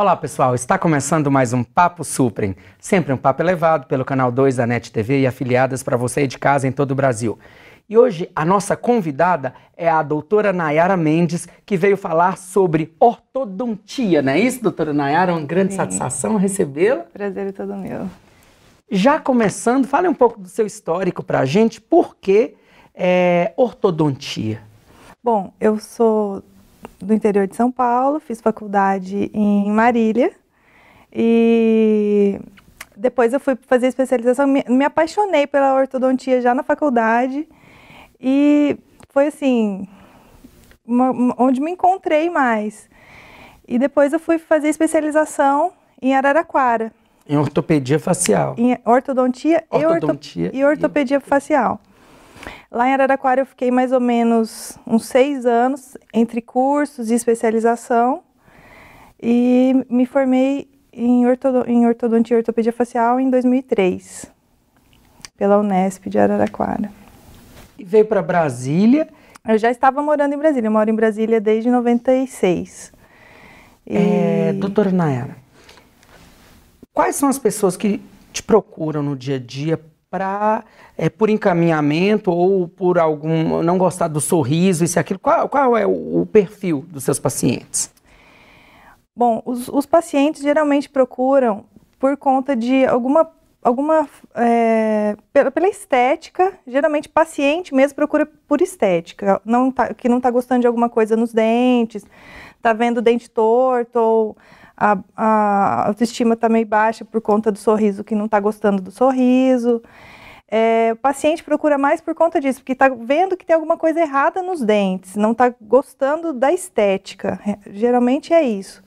Olá pessoal, está começando mais um Papo Suprem, sempre um papo elevado pelo canal 2 da NET TV e afiliadas para você de casa em todo o Brasil. E hoje a nossa convidada é a doutora Nayara Mendes, que veio falar sobre ortodontia, não é isso, doutora Nayara? Uma grande satisfação recebê-la. Prazer é todo meu. Já começando, fale um pouco do seu histórico para a gente, por que ortodontia? Bom, eu sou do interior de São Paulo, fiz faculdade em Marília e depois eu fui fazer especialização, me apaixonei pela ortodontia já na faculdade e foi assim, onde me encontrei mais. E depois eu fui fazer especialização em Araraquara. Em ortopedia facial. Em ortodontia e ortopedia facial. Lá em Araraquara eu fiquei mais ou menos uns 6 anos entre cursos e especialização e me formei em ortodontia e ortopedia facial em 2003, pela Unesp de Araraquara. E veio para Brasília? Eu já estava morando em Brasília, eu moro em Brasília desde 96. Doutora Nayara, quais são as pessoas que te procuram no dia a dia por encaminhamento ou por não gostar do sorriso, isso e aquilo? Qual é o perfil dos seus pacientes? Bom, os pacientes geralmente procuram por conta de pela estética. Geralmente paciente mesmo procura por estética, que não está gostando de alguma coisa nos dentes, está vendo o dente torto ou a autoestima está meio baixa por conta do sorriso, que não está gostando do sorriso. O paciente procura mais por conta disso, porque está vendo que tem alguma coisa errada nos dentes, não está gostando da estética. Geralmente é isso.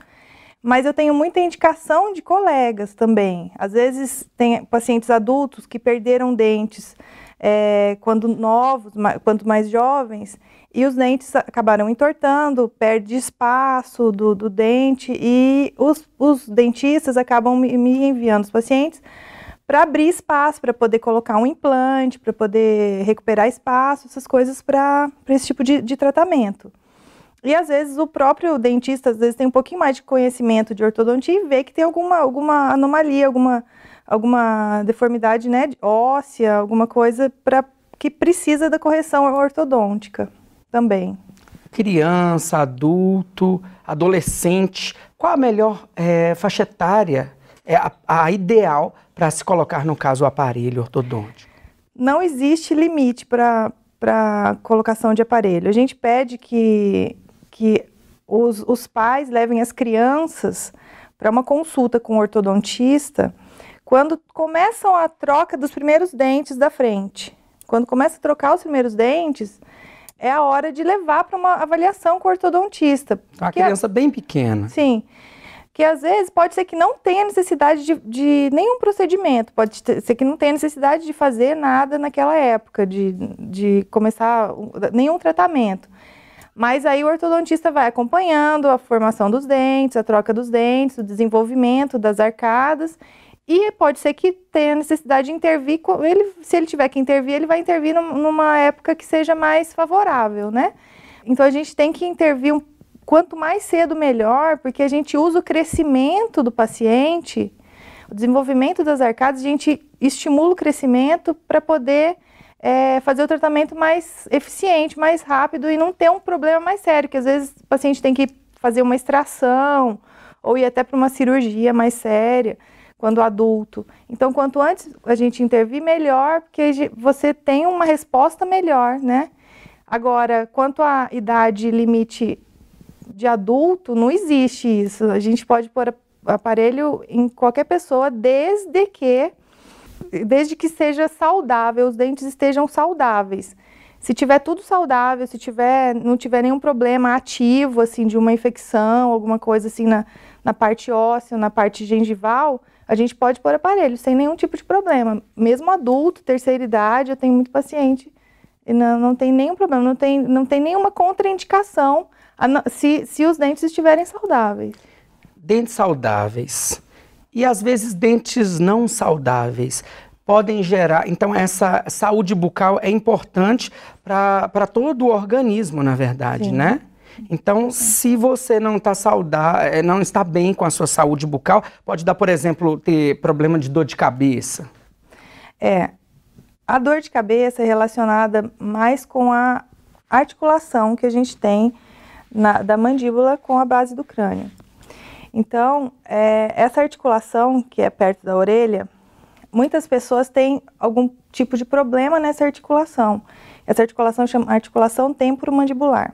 Mas eu tenho muita indicação de colegas também. Às vezes tem pacientes adultos que perderam dentes quando novos, quanto mais jovens, e os dentes acabaram entortando, perde espaço do dente, e os dentistas acabam me enviando os pacientes para abrir espaço, para poder colocar um implante, para poder recuperar espaço, essas coisas para esse tipo de tratamento. E às vezes o próprio dentista tem um pouquinho mais de conhecimento de ortodontia e vê que tem alguma anomalia, alguma deformidade, né, óssea, alguma coisa que precisa da correção ortodôntica também. Criança, adulto, adolescente, qual a melhor faixa etária, a ideal para se colocar, no caso, o aparelho ortodôntico? Não existe limite para colocação de aparelho. A gente pede que os pais levem as crianças para uma consulta com o ortodontista quando começam a troca dos primeiros dentes da frente. Quando começa a trocar os primeiros dentes, é a hora de levar para uma avaliação com o ortodontista. A criança bem pequena. Sim. Que às vezes pode ser que não tenha necessidade de nenhum procedimento, pode ser que não tenha necessidade de fazer nada naquela época, de começar nenhum tratamento. Mas aí o ortodontista vai acompanhando a formação dos dentes, a troca dos dentes, o desenvolvimento das arcadas, e pode ser que tenha necessidade de intervir, se ele tiver que intervir, ele vai intervir numa época que seja mais favorável, né? Então a gente tem que intervir quanto mais cedo melhor, porque a gente usa o crescimento do paciente, o desenvolvimento das arcadas, a gente estimula o crescimento para poder fazer o tratamento mais eficiente, mais rápido e não ter um problema mais sério, que às vezes o paciente tem que fazer uma extração ou ir até para uma cirurgia mais séria, quando adulto. Então, quanto antes a gente intervir, melhor, porque você tem uma resposta melhor, né? Agora, quanto à idade limite de adulto, não existe isso. A gente pode pôr aparelho em qualquer pessoa, desde que seja saudável, os dentes estejam saudáveis. Se tiver tudo saudável, não tiver nenhum problema ativo, assim, de uma infecção, alguma coisa assim na parte óssea, na parte gengival, a gente pode pôr aparelho sem nenhum tipo de problema. Mesmo adulto, terceira idade, eu tenho muito paciente e não tem nenhum problema, não tem nenhuma contraindicação se os dentes estiverem saudáveis. Dentes saudáveis e às vezes dentes não saudáveis podem gerar, então essa saúde bucal é importante para todo o organismo, na verdade, Sim. né? Então, se você não está saudável, não está bem com a sua saúde bucal, pode dar, por exemplo, ter problema de dor de cabeça. A dor de cabeça é relacionada mais com a articulação que a gente tem da mandíbula com a base do crânio. Então, essa articulação que é perto da orelha, muitas pessoas têm algum tipo de problema nessa articulação. Essa articulação chama articulação temporomandibular.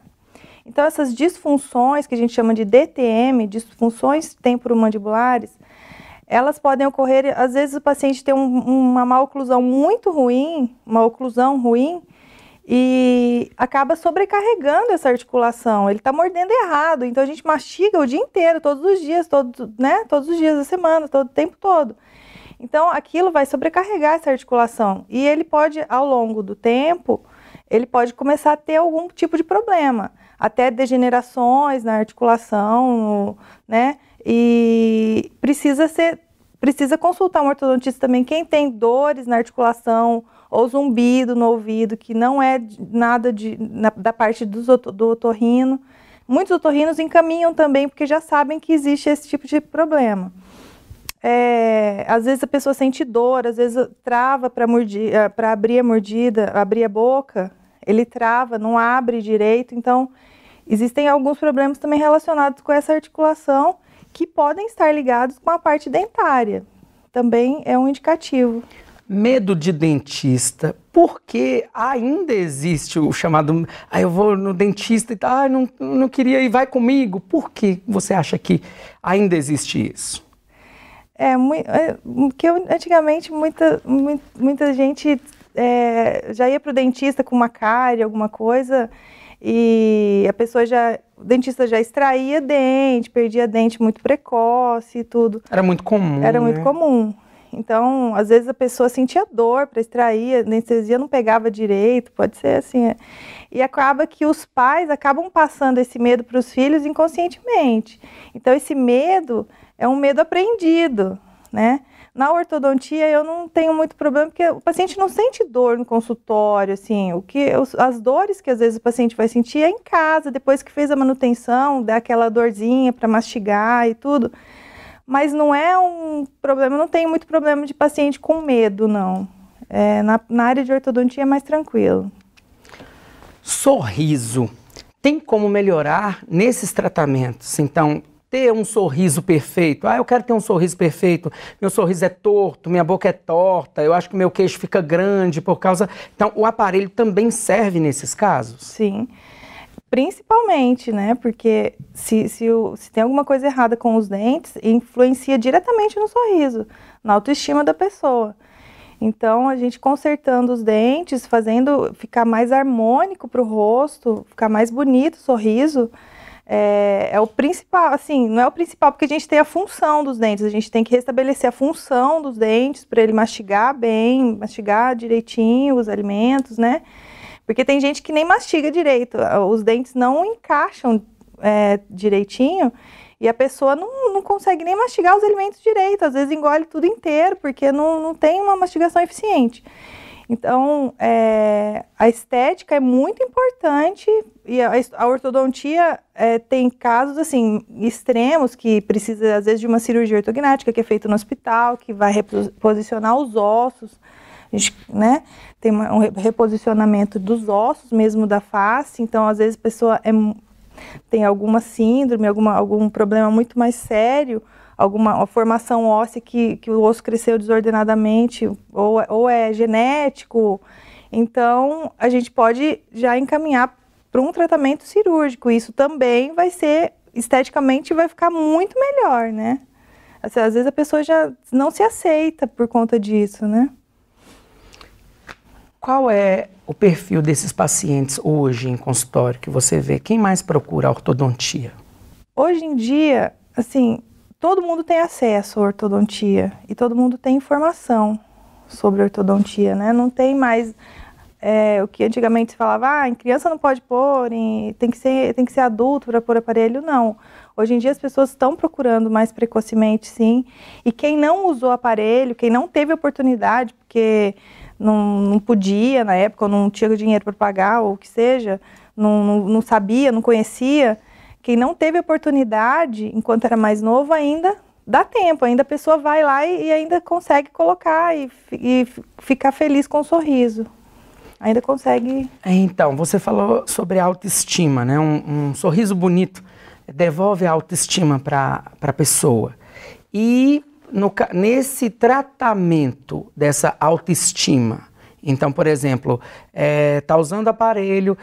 Então, essas disfunções, que a gente chama de DTM, disfunções temporomandibulares, elas podem ocorrer, às vezes o paciente tem uma má oclusão muito ruim, uma oclusão ruim, e acaba sobrecarregando essa articulação. Ele está mordendo errado, então a gente mastiga o dia inteiro, todos os dias, todos os dias da semana, todo o tempo todo. Então, aquilo vai sobrecarregar essa articulação. E ele pode, ao longo do tempo, ele pode começar a ter algum tipo de problema. Até degenerações na articulação, né? E precisa consultar um ortodontista também. Quem tem dores na articulação ou zumbido no ouvido, que não é nada da parte do otorrino. Muitos otorrinos encaminham também, porque já sabem que existe esse tipo de problema. Às vezes a pessoa sente dor, às vezes trava para abrir a mordida, abrir a boca, ele trava, não abre direito. Então, existem alguns problemas também relacionados com essa articulação que podem estar ligados com a parte dentária. Também é um indicativo. Medo de dentista, porque ainda existe o chamado, eu vou no dentista e não queria ir, vai comigo. Por que você acha que ainda existe isso? Que antigamente muita gente já ia para o dentista com uma cárie, alguma coisa, e o dentista já extraía dente, perdia dente muito precoce e tudo. Era muito comum, Era muito comum. Então, às vezes a pessoa sentia dor para extrair, a anestesia não pegava direito, pode ser assim. E acaba que os pais acabam passando esse medo para os filhos inconscientemente. Então, esse medo é um medo aprendido, né? Na ortodontia eu não tenho muito problema, porque o paciente não sente dor no consultório, assim. As dores que às vezes o paciente vai sentir é em casa, depois que fez a manutenção, dá aquela dorzinha para mastigar e tudo. Mas não é um problema, não tenho muito problema de paciente com medo, não. Na área de ortodontia é mais tranquilo. Sorriso. Tem como melhorar nesses tratamentos? Então, ter um sorriso perfeito. Eu quero ter um sorriso perfeito. Meu sorriso é torto, minha boca é torta, eu acho que meu queixo fica grande por causa... Então, o aparelho também serve nesses casos? Sim. Principalmente, né? Porque se tem alguma coisa errada com os dentes, influencia diretamente no sorriso, na autoestima da pessoa. Então, a gente consertando os dentes, fazendo ficar mais harmônico para o rosto, ficar mais bonito o sorriso, é o principal, assim, não é o principal, porque a gente tem a função dos dentes, a gente tem que restabelecer a função dos dentes para ele mastigar bem, mastigar direitinho os alimentos, né? Porque tem gente que nem mastiga direito, os dentes não encaixam direitinho e a pessoa não consegue nem mastigar os alimentos direito, às vezes engole tudo inteiro, porque não tem uma mastigação eficiente. Então, a estética é muito importante e a ortodontia tem casos assim, extremos que precisa, às vezes, de uma cirurgia ortognática que é feita no hospital, que vai reposicionar os ossos. A gente, né, tem um reposicionamento dos ossos mesmo da face, então às vezes a pessoa tem alguma síndrome, algum problema muito mais sério, alguma formação óssea que o osso cresceu desordenadamente, ou é genético, então a gente pode já encaminhar para um tratamento cirúrgico. Isso também vai ser, esteticamente vai ficar muito melhor, né? Às vezes a pessoa já não se aceita por conta disso, né? Qual é o perfil desses pacientes hoje em consultório que você vê? Quem mais procura a ortodontia? Hoje em dia, assim, todo mundo tem acesso à ortodontia e todo mundo tem informação sobre ortodontia, né? Não tem mais o que antigamente se falava, em criança não pode pôr, tem que ser adulto para pôr aparelho. Não. Hoje em dia as pessoas estão procurando mais precocemente, sim. E quem não usou aparelho, quem não teve oportunidade, porque não podia na época, ou não tinha dinheiro para pagar, ou o que seja, não sabia, não conhecia, quem não teve oportunidade, enquanto era mais novo, ainda dá tempo, ainda a pessoa vai lá e ainda consegue colocar e ficar feliz com o sorriso. Ainda consegue... Então, você falou sobre autoestima, né? Um sorriso bonito devolve a autoestima para a pessoa. E nesse tratamento dessa autoestima, então, por exemplo, tá usando aparelho,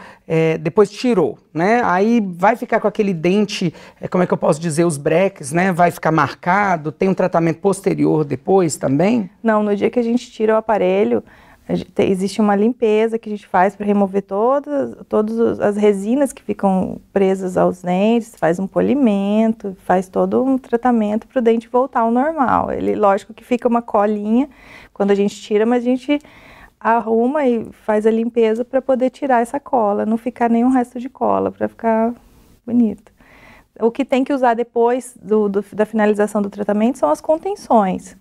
depois tirou, né? Aí vai ficar com aquele dente, como é que eu posso dizer, os breques, né? Vai ficar marcado, tem um tratamento posterior depois também? Não, no dia que a gente tira o aparelho, existe uma limpeza que a gente faz para remover todas as resinas que ficam presas aos dentes, faz um polimento, faz todo um tratamento para o dente voltar ao normal. Ele, lógico que fica uma colinha quando a gente tira, mas a gente arruma e faz a limpeza para poder tirar essa cola, não ficar nenhum resto de cola, para ficar bonito. O que tem que usar depois da finalização do tratamento são as contenções.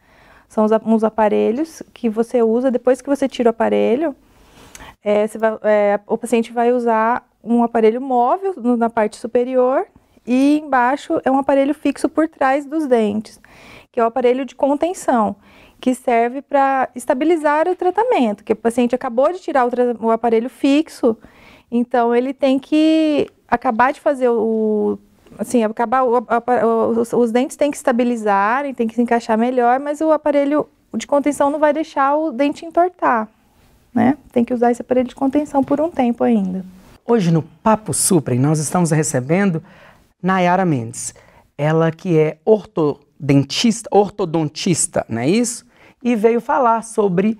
São uns aparelhos que você usa, depois que você tira o aparelho, o paciente vai usar um aparelho móvel na parte superior e embaixo é um aparelho fixo por trás dos dentes, que é o aparelho de contenção, que serve para estabilizar o tratamento, que o paciente acabou de tirar o aparelho fixo, então ele tem que acabar de fazer os dentes têm que estabilizar, tem que se encaixar melhor, mas o aparelho de contenção não vai deixar o dente entortar, né? Tem que usar esse aparelho de contenção por um tempo ainda. Hoje no Papo Suprem nós estamos recebendo Nayara Mendes, ela que é ortodontista, não é isso? E veio falar sobre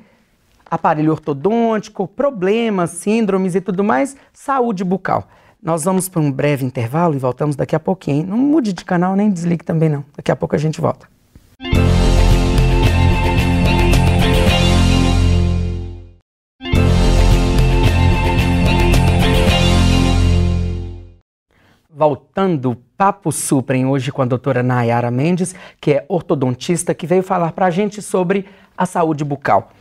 aparelho ortodôntico, problemas, síndromes e tudo mais, saúde bucal. Nós vamos para um breve intervalo e voltamos daqui a pouquinho. Não mude de canal, nem desligue também não. Daqui a pouco a gente volta. Voltando, Papo Suprem, hoje com a doutora Nayara Mendes, que é ortodontista, que veio falar para a gente sobre a saúde bucal.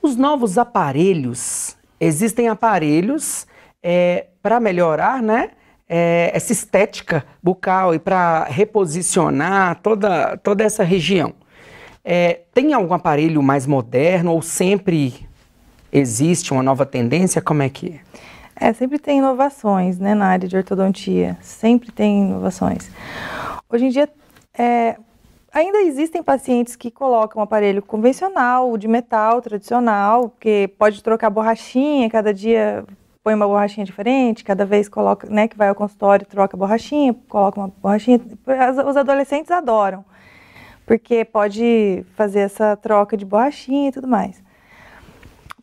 Os novos aparelhos, existem aparelhos para melhorar, né, essa estética bucal e para reposicionar toda essa região. Tem algum aparelho mais moderno ou sempre existe uma nova tendência? Como é que é? Sempre tem inovações, né, na área de ortodontia, sempre tem inovações. Hoje em dia, ainda existem pacientes que colocam um aparelho convencional, de metal, tradicional, porque pode trocar borrachinha, cada dia põe uma borrachinha diferente, cada vez coloca, né, que vai ao consultório, troca a borrachinha, coloca uma borrachinha. Os adolescentes adoram, porque pode fazer essa troca de borrachinha e tudo mais.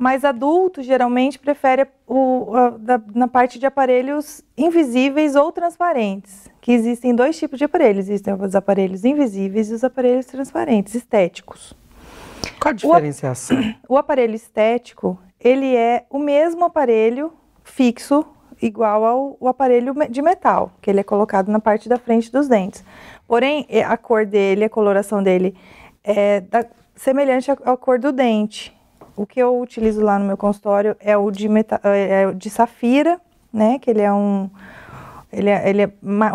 Mas adultos geralmente preferem na parte de aparelhos invisíveis ou transparentes, que existem dois tipos de aparelhos, existem os aparelhos invisíveis e os aparelhos transparentes, estéticos. Qual a diferenciação? O aparelho estético, ele é o mesmo aparelho fixo, igual ao aparelho de metal, que ele é colocado na parte da frente dos dentes. Porém, a cor dele, a coloração dele é semelhante à cor do dente. O que eu utilizo lá no meu consultório é o de safira, né? Que ele é um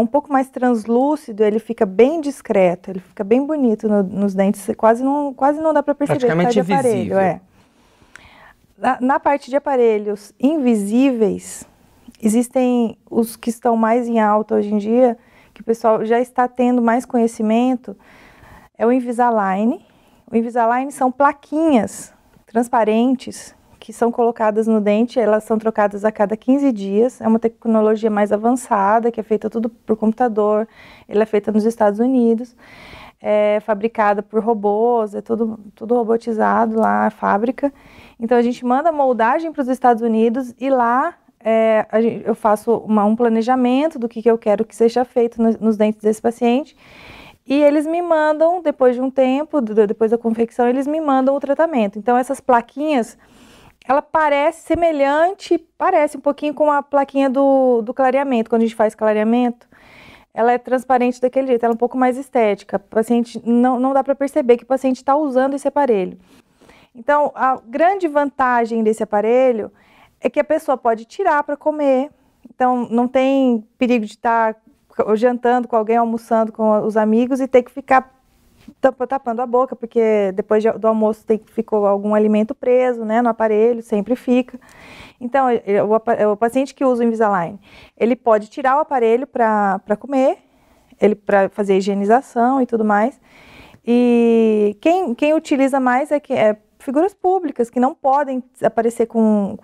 pouco mais translúcido, ele fica bem discreto, ele fica bem bonito nos dentes, quase não dá para perceber. Praticamente que tá de aparelho, invisível. Na parte de aparelhos invisíveis, existem os que estão mais em alta hoje em dia, que o pessoal já está tendo mais conhecimento, é o Invisalign. O Invisalign são plaquinhas transparentes que são colocadas no dente, elas são trocadas a cada 15 dias, é uma tecnologia mais avançada, que é feita tudo por computador, ela é feita nos Estados Unidos, é fabricada por robôs, é tudo robotizado lá, a fábrica. Então a gente manda a moldagem para os Estados Unidos e lá eu faço um planejamento do que eu quero que seja feito nos dentes desse paciente. E eles me mandam, depois de um tempo, depois da confecção, eles me mandam o tratamento. Então, essas plaquinhas, ela parece um pouquinho com a plaquinha do clareamento. Quando a gente faz clareamento, ela é transparente daquele jeito, ela é um pouco mais estética. O paciente, não dá para perceber que o paciente está usando esse aparelho. Então, a grande vantagem desse aparelho é que a pessoa pode tirar para comer. Então, não tem perigo de estar jantando com alguém, almoçando com os amigos e ter que ficar tapando a boca, porque depois do almoço ficou algum alimento preso, né, no aparelho, sempre fica. Então, o paciente que usa o Invisalign, ele pode tirar o aparelho para comer, para fazer higienização e tudo mais. E quem utiliza mais é figuras públicas que não podem aparecer com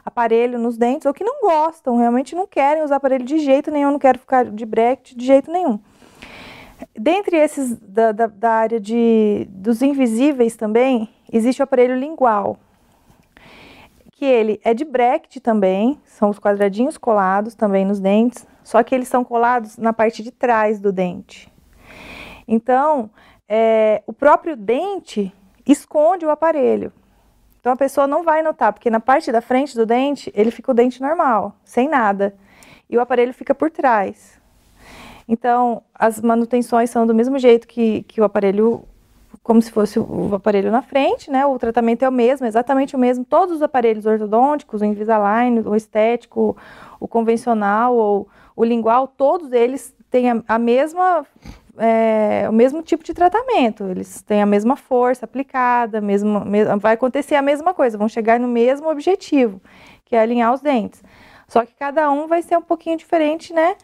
aparelho nos dentes ou que não gostam, realmente não querem usar aparelho de jeito nenhum, não quero ficar de bracket de jeito nenhum. Dentre esses da área dos invisíveis também, existe o aparelho lingual, que ele é de bracket também, são os quadradinhos colados também nos dentes, só que eles são colados na parte de trás do dente. Então, o próprio dente esconde o aparelho. Então, a pessoa não vai notar, porque na parte da frente do dente, ele fica o dente normal, sem nada, e o aparelho fica por trás. Então, as manutenções são do mesmo jeito que o aparelho, como se fosse o aparelho na frente, né? O tratamento é o mesmo, exatamente o mesmo. Todos os aparelhos ortodônticos, o Invisalign, o estético, o convencional ou o lingual, todos eles têm o mesmo tipo de tratamento. Eles têm a mesma força aplicada, vai acontecer a mesma coisa, vão chegar no mesmo objetivo, que é alinhar os dentes. Só que cada um vai ser um pouquinho diferente, né?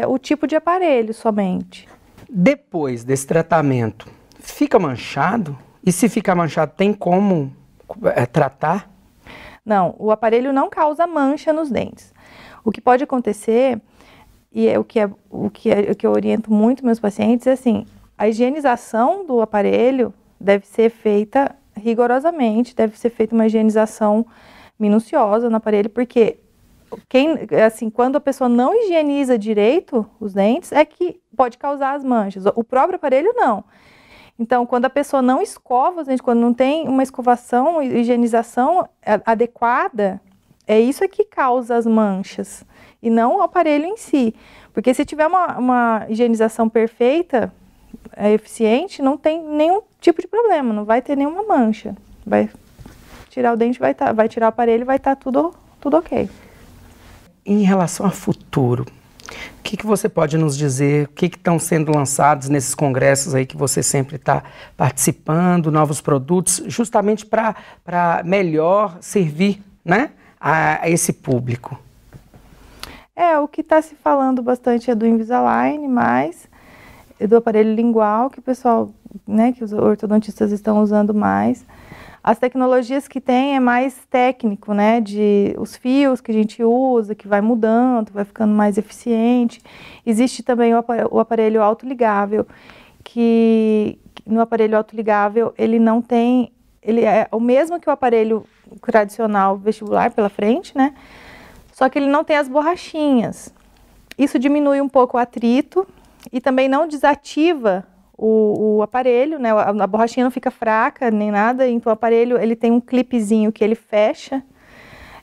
O tipo de aparelho somente. Depois desse tratamento, fica manchado? E se ficar manchado, tem como tratar? Não, o aparelho não causa mancha nos dentes. O que pode acontecer, e o que eu oriento muito meus pacientes, é assim, a higienização do aparelho deve ser feita rigorosamente, deve ser feita uma higienização minuciosa no aparelho, porque quando a pessoa não higieniza direito os dentes, é que pode causar as manchas. O próprio aparelho, não. Então, quando a pessoa não escova os dentes, quando não tem uma escovação e higienização adequada, é isso que causa as manchas, e não o aparelho em si. Porque se tiver uma higienização perfeita, eficiente, não tem nenhum tipo de problema, não vai ter nenhuma mancha. Vai tirar o dente, vai tirar o aparelho, vai estar tudo ok. Em relação ao futuro, o que você pode nos dizer? O que estão sendo lançados nesses congressos aí que você sempre está participando, novos produtos, justamente para melhor servir, né, a esse público? O que está se falando bastante é do Invisalign, mas do aparelho lingual, que o pessoal, né, que os ortodontistas estão usando mais. As tecnologias que tem é mais técnico, né, os fios que a gente usa, que vai mudando, vai ficando mais eficiente. Existe também o aparelho autoligável, que no aparelho autoligável ele não tem, ele é o mesmo que o aparelho tradicional vestibular pela frente, né, só que ele não tem as borrachinhas. Isso diminui um pouco o atrito e também não desativa o aparelho, né? A borrachinha não fica fraca nem nada, então o aparelho ele tem um clipezinho que ele fecha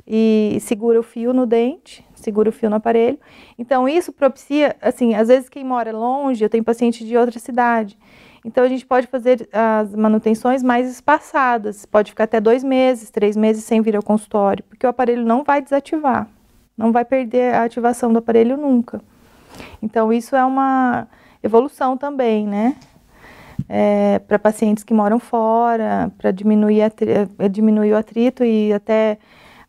e segura o fio no dente, segura o fio no aparelho. Então isso propicia, assim, às vezes quem mora longe, eu tenho paciente de outra cidade, então a gente pode fazer as manutenções mais espaçadas, pode ficar até 2 meses, 3 meses sem vir ao consultório, porque o aparelho não vai desativar, não vai perder a ativação do aparelho nunca. Então isso é uma evolução também, né? Para pacientes que moram fora, para diminuir o atrito e até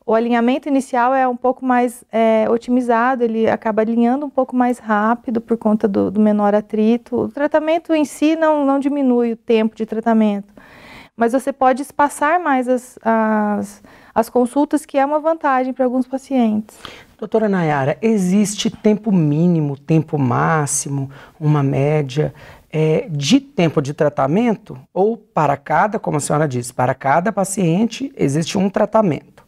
o alinhamento inicial é um pouco mais otimizado, ele acaba alinhando um pouco mais rápido por conta do menor atrito. O tratamento em si não diminui o tempo de tratamento, mas você pode espaçar mais as consultas, que é uma vantagem para alguns pacientes. Doutora Nayara, existe tempo mínimo, tempo máximo, uma média de tempo de tratamento? Ou para cada, como a senhora disse, para cada paciente existe um tratamento?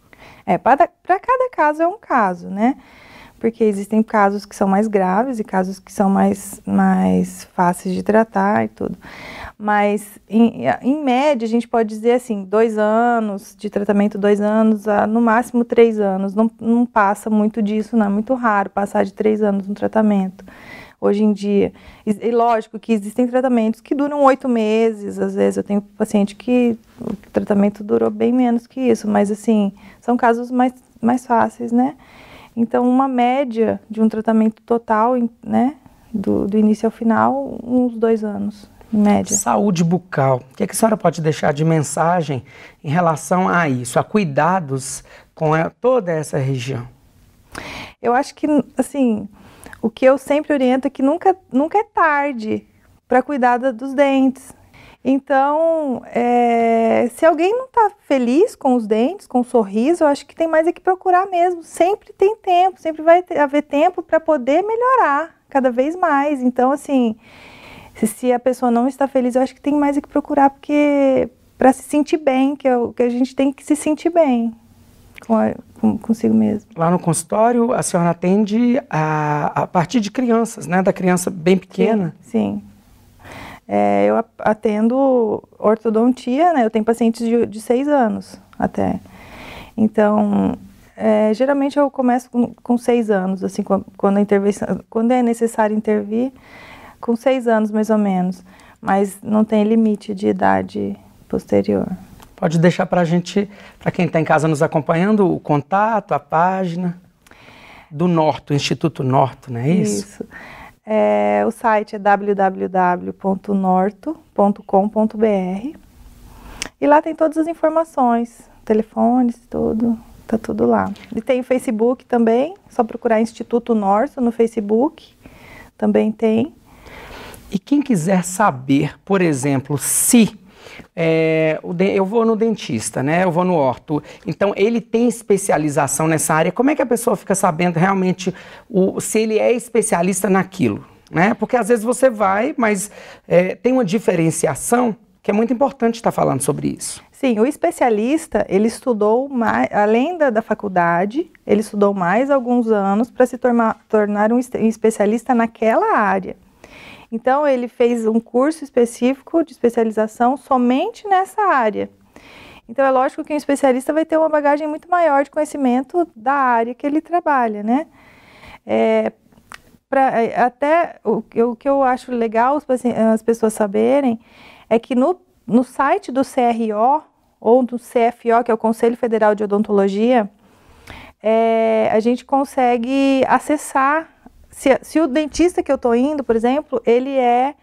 Para cada caso é um caso, né? Porque existem casos que são mais graves e casos que são mais fáceis de tratar e tudo. Mas, em média, a gente pode dizer assim, 2 anos de tratamento, 2 anos, no máximo 3 anos. Não passa muito disso, não. É muito raro passar de 3 anos no tratamento, hoje em dia. E lógico que existem tratamentos que duram 8 meses, às vezes eu tenho paciente que o tratamento durou bem menos que isso, mas assim, são casos mais fáceis, né? Então, uma média de um tratamento total, né, do início ao final, uns 2 anos, em média. Saúde bucal. O que a senhora pode deixar de mensagem em relação a isso, a cuidados com toda essa região? Eu acho que, assim, o que eu sempre oriento é que nunca é tarde para cuidar dos dentes. Então, se alguém não está feliz com os dentes, com o sorriso, eu acho que tem mais é que procurar mesmo. Sempre tem tempo, sempre vai haver tempo para poder melhorar cada vez mais. Então, assim, se a pessoa não está feliz, eu acho que tem mais é que procurar, porque para se sentir bem, que a gente tem que se sentir bem consigo mesmo. Lá no consultório, a senhora atende a partir de crianças, né? Da criança bem pequena. Sim. Eu atendo ortodontia, né? Eu tenho pacientes de 6 anos até. Então, geralmente eu começo com 6 anos, assim, quando é necessário intervir, com 6 anos mais ou menos. Mas não tem limite de idade posterior. Pode deixar para a gente, para quem está em casa nos acompanhando, o contato, a página do Norto, Instituto Norto, não é isso? Isso. O site é www.norto.com.br e lá tem todas as informações, telefones, tudo, tá tudo lá. E tem o Facebook também, só procurar Instituto Norto no Facebook, também tem. E quem quiser saber, por exemplo, se eu vou no dentista, né? Eu vou no orto. Então, ele tem especialização nessa área. Como é que a pessoa fica sabendo realmente se ele é especialista naquilo, né? Porque às vezes você vai, mas tem uma diferenciação que é muito importante estar falando sobre isso. Sim, o especialista, ele estudou mais, além da faculdade, ele estudou mais alguns anos para se tornar um especialista naquela área. Então, ele fez um curso específico de especialização somente nessa área. Então, é lógico que um especialista vai ter uma bagagem muito maior de conhecimento da área que ele trabalha, né? Até o que eu acho legal as pessoas saberem é que no site do CRO, ou do CFO, que é o Conselho Federal de Odontologia, a gente consegue acessar. Se o dentista que eu estou indo, por exemplo, ele é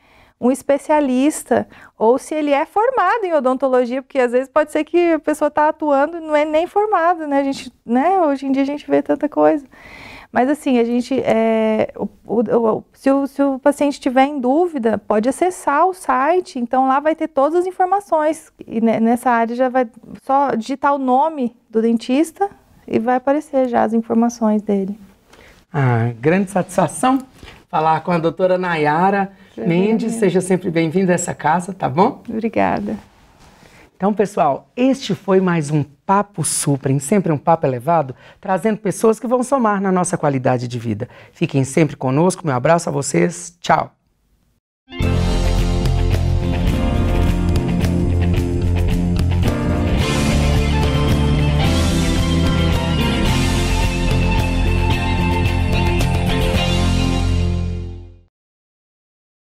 um especialista, ou se ele é formado em odontologia, porque às vezes pode ser que a pessoa está atuando e não é nem formada, né? Hoje em dia a gente vê tanta coisa. Mas assim, a gente, se o paciente estiver em dúvida, pode acessar o site, então lá vai ter todas as informações. E nessa área já vai só digitar o nome do dentista e vai aparecer já as informações dele. Grande satisfação falar com a doutora Nayara Mendes. Seja sempre bem-vinda a essa casa, tá bom? Obrigada. Então, pessoal, este foi mais um Papo Suprem, sempre um papo elevado, trazendo pessoas que vão somar na nossa qualidade de vida. Fiquem sempre conosco, meu abraço a vocês, tchau!